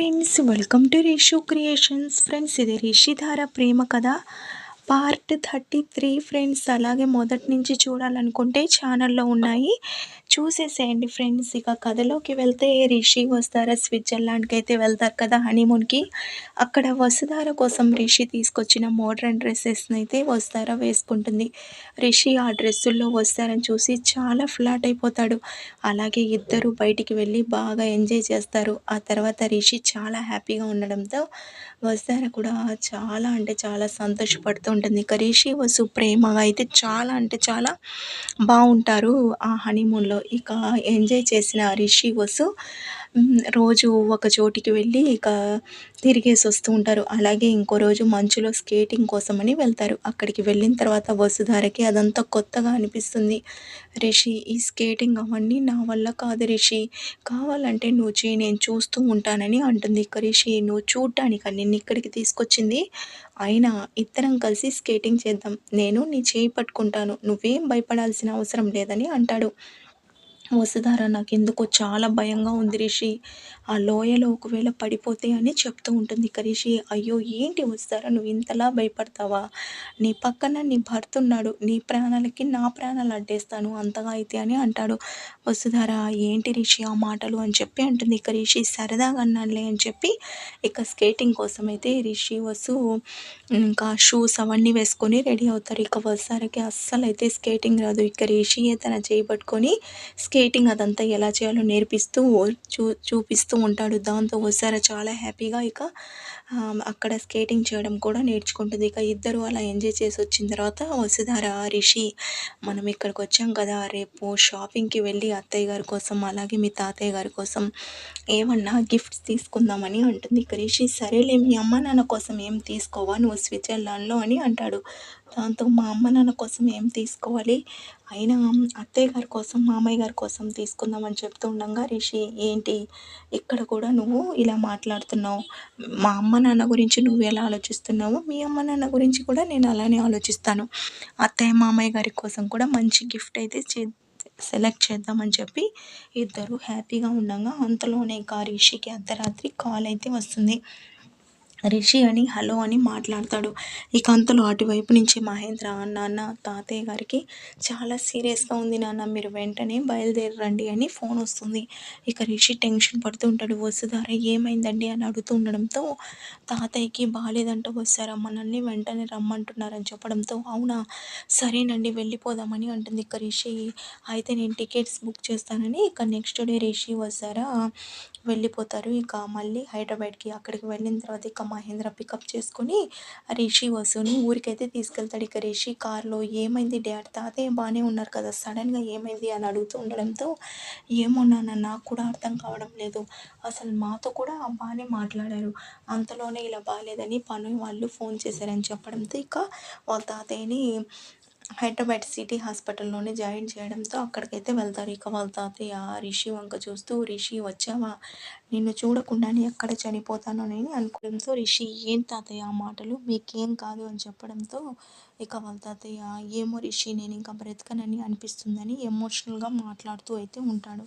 Friends, welcome to Rishu creations. Friends, ఇది రిషిధార ప్రేమ కథ part 33. Friends, అలాగే మొదటి నుంచి చూడాలనుకుంటే ఛానల్లో ఉన్నాయి, చూసేసేయండి ఫ్రెండ్స్. ఇక కథలోకి వెళ్తే రిషి వస్తారా స్విట్జర్లాండ్కి అయితే వెళ్తారు కదా హనీమూన్కి. అక్కడ వసుధార కోసం రిషి తీసుకొచ్చిన మోడ్రన్ డ్రెస్సెస్ని అయితే వసుధార వేసుకుంటుంది. రిషి ఆ డ్రెస్సుల్లో వస్తారని చూసి చాలా ఫ్లాట్ అయిపోతాడు. అలాగే ఇద్దరు బయటికి వెళ్ళి బాగా ఎంజాయ్ చేస్తారు. ఆ తర్వాత రిషి చాలా హ్యాపీగా ఉండడంతో వసుధార కూడా చాలా అంటే చాలా సంతోషపడుతూ ఉంటుంది. ఇక రిషి వసు ప్రేమగా అయితే చాలా అంటే చాలా బాగుంటారు ఆ హనీమూన్లో. ఇక ఎంజాయ్ చేసిన రిషి వసు రోజు ఒక చోటికి వెళ్ళి ఇక తిరిగేసి వస్తూ ఉంటారు. అలాగే ఇంకో రోజు మంచులో స్కేటింగ్ కోసమని వెళ్తారు. అక్కడికి వెళ్ళిన తర్వాత వసుధారకి అదంతా కొత్తగా అనిపిస్తుంది. రిషి, ఈ స్కేటింగ్ అవన్నీ నా వల్ల కాదు రిషి, కావాలంటే నువ్వు చేయి, నేను చూస్తూ ఉంటానని అంటుంది. ఇక రిషి, నువ్వు చూడ్డానికా నిన్ను ఇక్కడికి తీసుకొచ్చింది, అయినా ఇద్దరం కలిసి స్కేటింగ్ చేద్దాం, నేను నీ చేయి పట్టుకుంటాను, నువ్వేం భయపడాల్సిన అవసరం లేదని అంటాడు. వసుధార, నాకెందుకో చాలా భయంగా ఉంది రిషి, ఆ లోయలో ఒకవేళ పడిపోతే అని చెప్తూ ఉంటుంది. ఇక రిషి, అయ్యో ఏంటి వసుధార నువ్వు ఇంతలా భయపడతావా, నీ పక్కన నీ భర్త ఉన్నాడు, నీ ప్రాణాలకి నా ప్రాణాలు అడ్డేస్తాను అంతగా అయితే అని అంటాడు. వసుధార, ఏంటి రిషి ఆ మాటలు అని చెప్పి అంటుంది. ఇక రిషి, సరదాగా అన్నానులే అని చెప్పి ఇక స్కేటింగ్ కోసం అయితే రిషి వసు ఇంకా షూస్ అవన్నీ వేసుకొని రెడీ అవుతారు. ఇక వసుధారకి అస్సలైతే స్కేటింగ్ రాదు. ఇక రిషియే తన చేయి పట్టుకొని స్కేటింగ్ అదంతా ఎలా చేయాలో నేర్పిస్తూ చూపిస్తూ ఉంటాడు. దాంతో వసుధార చాలా హ్యాపీగా ఇక అక్కడ స్కేటింగ్ చేయడం కూడా నేర్చుకుంటుంది. ఇక ఇద్దరు అలా ఎంజాయ్ చేసి వచ్చిన తర్వాత వసుధార, రిషి, మనం ఇక్కడికి వచ్చాం కదా, రేపు షాపింగ్కి వెళ్ళి అత్తయ్య గారి కోసం అలాగే మీ తాతయ్య గారి కోసం ఏమన్నా గిఫ్ట్స్ తీసుకుందామని అంటుంది. ఇక రిషి, సరేలే మీ అమ్మ నాన్న కోసం ఏం తీసుకోవా నువ్వు స్విట్జర్లాండ్లో అని అంటాడు. దాంతో మా అమ్మ నాన్న కోసం ఏం తీసుకోవాలి, అయినా అత్తయ్య గారి కోసం మామయ్య గారి కోసం తీసుకుందామని చెప్తూ ఉండగా రిషి, ఏంటి ఇక్కడ కూడా నువ్వు ఇలా మాట్లాడుతున్నావు, మా అమ్మ నాన్న గురించి నువ్వు ఎలా ఆలోచిస్తున్నావు, మీ అమ్మ నాన్న గురించి కూడా నేను అలానే ఆలోచిస్తాను, అత్తయ్య మామయ్య గారి కోసం కూడా మంచి గిఫ్ట్ అయితే సెలెక్ట్ చేద్దామని చెప్పి ఇద్దరు హ్యాపీగా ఉండగా అంతలోనే ఇక రిషికి అర్ధరాత్రి కాల్ అయితే వస్తుంది. రిషి అని హలో అని మాట్లాడతాడు. ఇక అంతలో అటువైపు నుంచి మహేంద్ర, నాన్న తాతయ్య గారికి చాలా సీరియస్గా ఉంది నాన్న, మీరు వెంటనే బయలుదేరండి అని ఫోన్ వస్తుంది. ఇక రిషి టెన్షన్ పడుతూ ఉంటాడు. వసుధార, ఏమైందండి అని అడుగుతూ ఉండడంతో తాతయ్యకి బాగాలేదంట వస్తారా, మనల్ని వెంటనే రమ్మంటున్నారని చెప్పడంతో అవునా, సరేనండి వెళ్ళిపోదామని అంటుంది. ఇక రిషి, అయితే నేను టికెట్స్ బుక్ చేస్తానని ఇక నెక్స్ట్ డే రిషి వస్తారా వెళ్ళిపోతారు. ఇక మళ్ళీ హైదరాబాద్కి. అక్కడికి వెళ్ళిన తర్వాత ఇక మహేంద్ర పికప్ చేసుకొని రిషి వసుని ఊరికైతే తీసుకెళ్తాడు. ఇక రిషి కార్లో, ఏమైంది డాడ్, తాతయ్య బాగానే ఉన్నారు కదా, సడన్గా ఏమైంది అని అడుగుతూ ఉండడంతో ఏమో నాన్న, నాకు కూడా అర్థం కావడం లేదు, అసలు మాతో కూడా బాగానే మాట్లాడారు, అంతలోనే ఇలా బాగాలేదని పని వాళ్ళు ఫోన్ చేశారని చెప్పడంతో ఇక వాళ్ళ తాతయ్యని హైదరాబాద్ సిటీ హాస్పిటల్లోనే జాయిన్ చేయడంతో అక్కడికైతే వెళ్తారు. ఇక వాళ్ళ తాతయ్య రిషి వంక చూస్తూ, రిషి వచ్చావా, నిన్ను చూడకుండానే ఎక్కడ చనిపోతాను అని అనుకోవడంతో రిషి, ఏం తాతయ్య ఆ మాటలు, మీకేం కాదు అని చెప్పడంతో ఇక వాళ్ళ తాతయ్య, ఏమో రిషి నేను ఇంకా బ్రతకనని అనిపిస్తుందని ఎమోషనల్గా మాట్లాడుతూ అయితే ఉంటాడు.